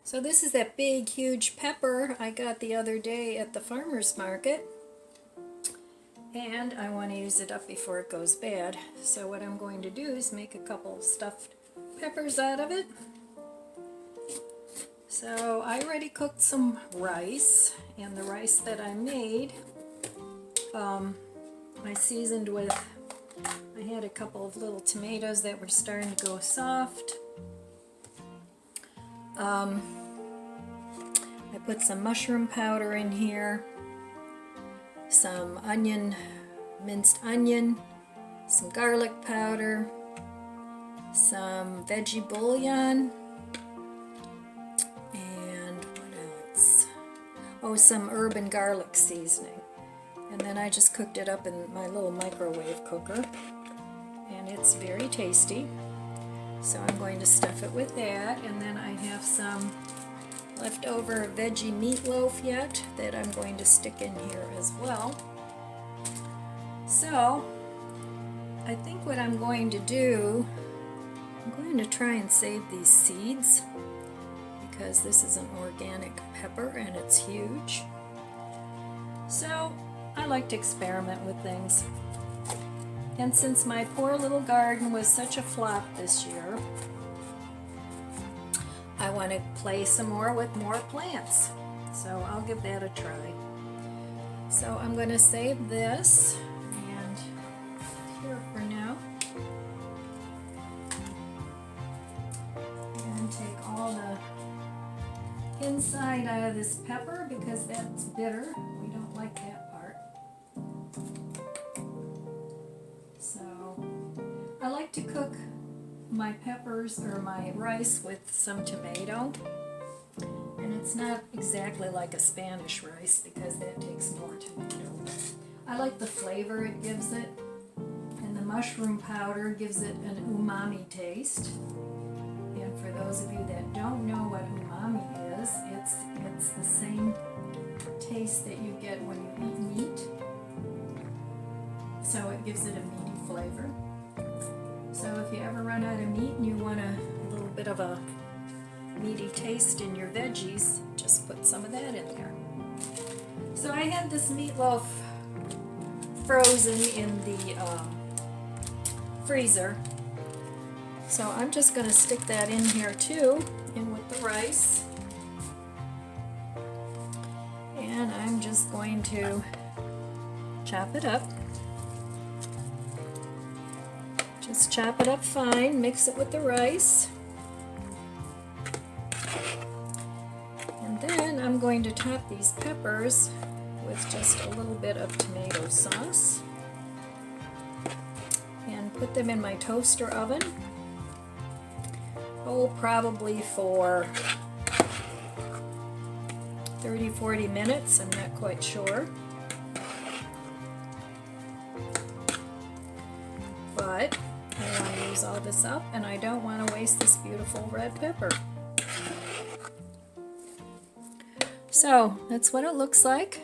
So this is that big, huge pepper I got the other day at the farmer's market. And I want to use it up before it goes bad. So what I'm going to do is make a couple stuffed peppers out of it. So I already cooked some rice, and the rice that I made, I seasoned with, I had a couple of little tomatoes that were starting to go soft. I put some mushroom powder in here, some onion, minced onion, some garlic powder, some veggie bouillon, and what else? Oh, some herb and garlic seasoning. And then I just cooked it up in my little microwave cooker, and it's very tasty. So I'm going to stuff it with that, and then I have some leftover veggie meatloaf yet that I'm going to stick in here as well. So I think what I'm going to do, I'm going to try and save these seeds because this is an organic pepper and it's huge. So I like to experiment with things. And since my poor little garden was such a flop this year, I want to play some more with more plants. So I'll give that a try. So I'm going to save this and here for now. And take all the inside out of this pepper because that's bitter. We don't like that part. So I like to cook my peppers or my rice with some tomato, and it's not exactly like a Spanish rice because that takes more tomato. I like the flavor it gives it, and the mushroom powder gives it an umami taste. And for those of you that don't know what umami is, it's the same taste that you get when you eat meat, so it gives it a meaty flavor. So if you ever run out of meat and you want a little bit of a meaty taste in your veggies, just put some of that in there. So I had this meatloaf frozen in the freezer. So I'm just going to stick that in here too, in with the rice. And I'm just going to chop it up. Just chop it up fine, mix it with the rice. And then I'm going to top these peppers with just a little bit of tomato sauce. And put them in my toaster oven. Oh, probably for 30-40 minutes, I'm not quite sure. But I want to use all this up, and I don't want to waste this beautiful red pepper. So that's what it looks like.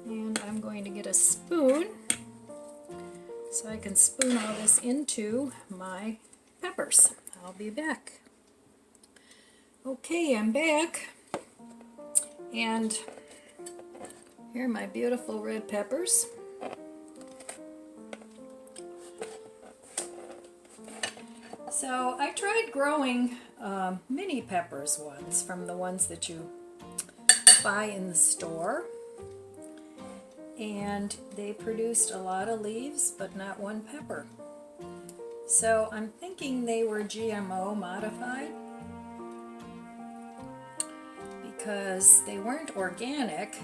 And I'm going to get a spoon so I can spoon all this into my peppers. I'll be back. Okay, I'm back. And here are my beautiful red peppers. So I tried growing mini peppers once from the ones that you buy in the store, and they produced a lot of leaves but not one pepper. So I'm thinking they were GMO modified because they weren't organic,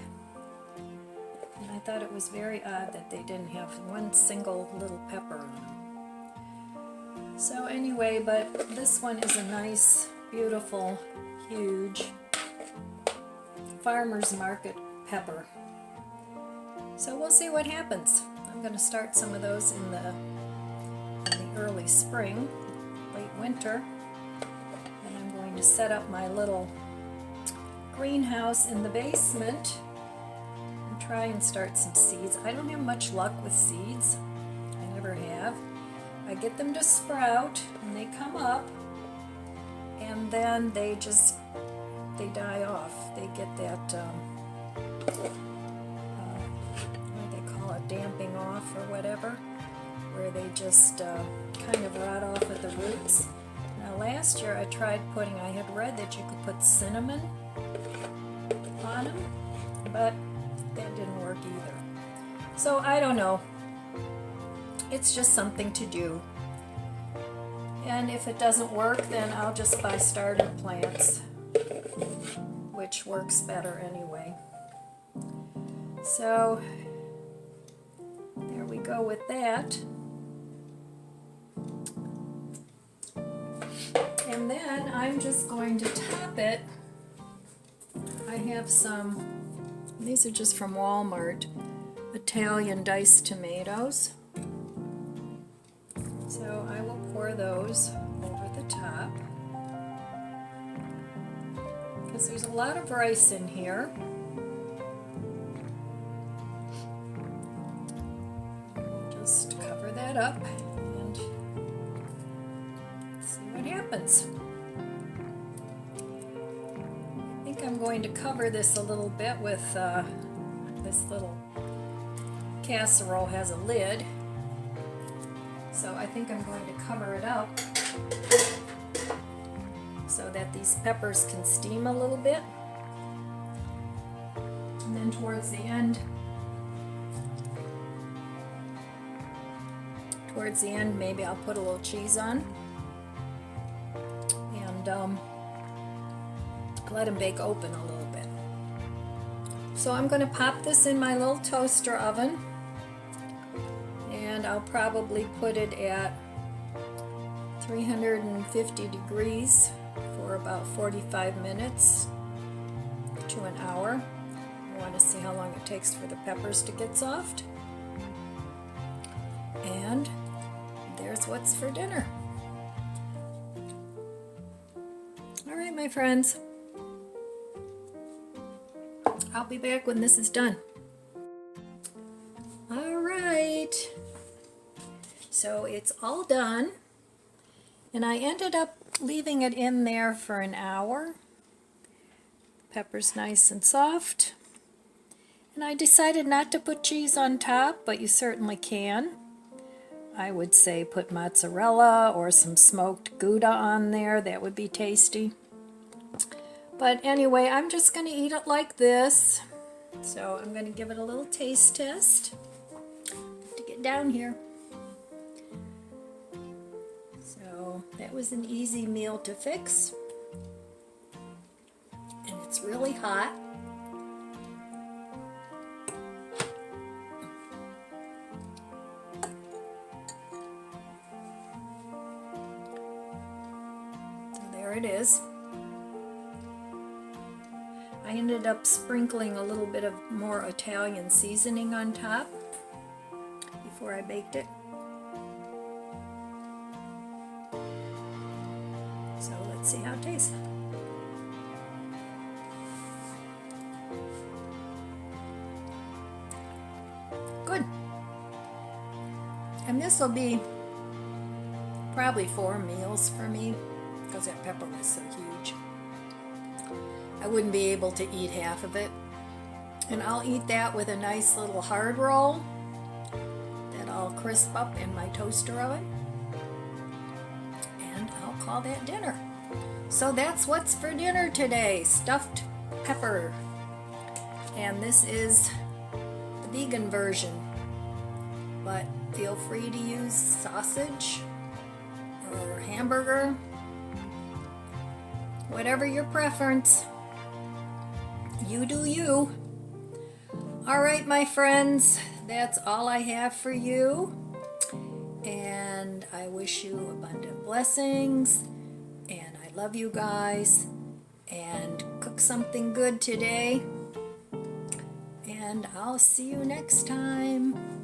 and I thought it was very odd that they didn't have one single little pepper on them. So anyway, but this one is a nice, beautiful, huge farmer's market pepper. So we'll see what happens. I'm going to start some of those in the early spring, late winter, and I'm going to set up my little greenhouse in the basement and try and start some seeds. I don't have much luck with seeds. I never have. I get them to sprout and they come up, and then they die off. They get that, what do they call it, damping off or whatever, where they just kind of rot off at the roots. Now last year I tried I had read that you could put cinnamon on them, but that didn't work either. So I don't know. It's just something to do. And if it doesn't work, then I'll just buy starter plants, which works better anyway. So there we go with that. And then I'm just going to top it. I have these are just from Walmart, Italian diced tomatoes. So I will pour those over the top, because there's a lot of rice in here. We'll just cover that up and see what happens. I think I'm going to cover this a little bit with this little casserole has a lid. So I think I'm going to cover it up so that these peppers can steam a little bit. And then towards the end maybe I'll put a little cheese on and let them bake open a little bit. So I'm going to pop this in my little toaster oven. And I'll probably put it at 350 degrees for about 45 minutes to an hour. I want to see how long it takes for the peppers to get soft. And there's what's for dinner. All right, my friends. I'll be back when this is done. All right. So it's all done, and I ended up leaving it in there for an hour. Pepper's nice and soft, and I decided not to put cheese on top, but you certainly can. I would say put mozzarella or some smoked Gouda on there. That would be tasty. But anyway, I'm just going to eat it like this. So I'm going to give it a little taste test to get down here. That was an easy meal to fix, and it's really hot. So there it is. I ended up sprinkling a little bit of more Italian seasoning on top before I baked it. So let's see how it tastes. Good. And this will be probably 4 meals for me, because that pepper was so huge. I wouldn't be able to eat half of it. And I'll eat that with a nice little hard roll that I'll crisp up in my toaster oven. And I'll call that dinner. So that's what's for dinner today, stuffed pepper. And this is the vegan version, but feel free to use sausage or hamburger, whatever your preference. You do you. All right, my friends, that's all I have for you. And I wish you abundant blessings. And I love you guys. And cook something good today. And I'll see you next time.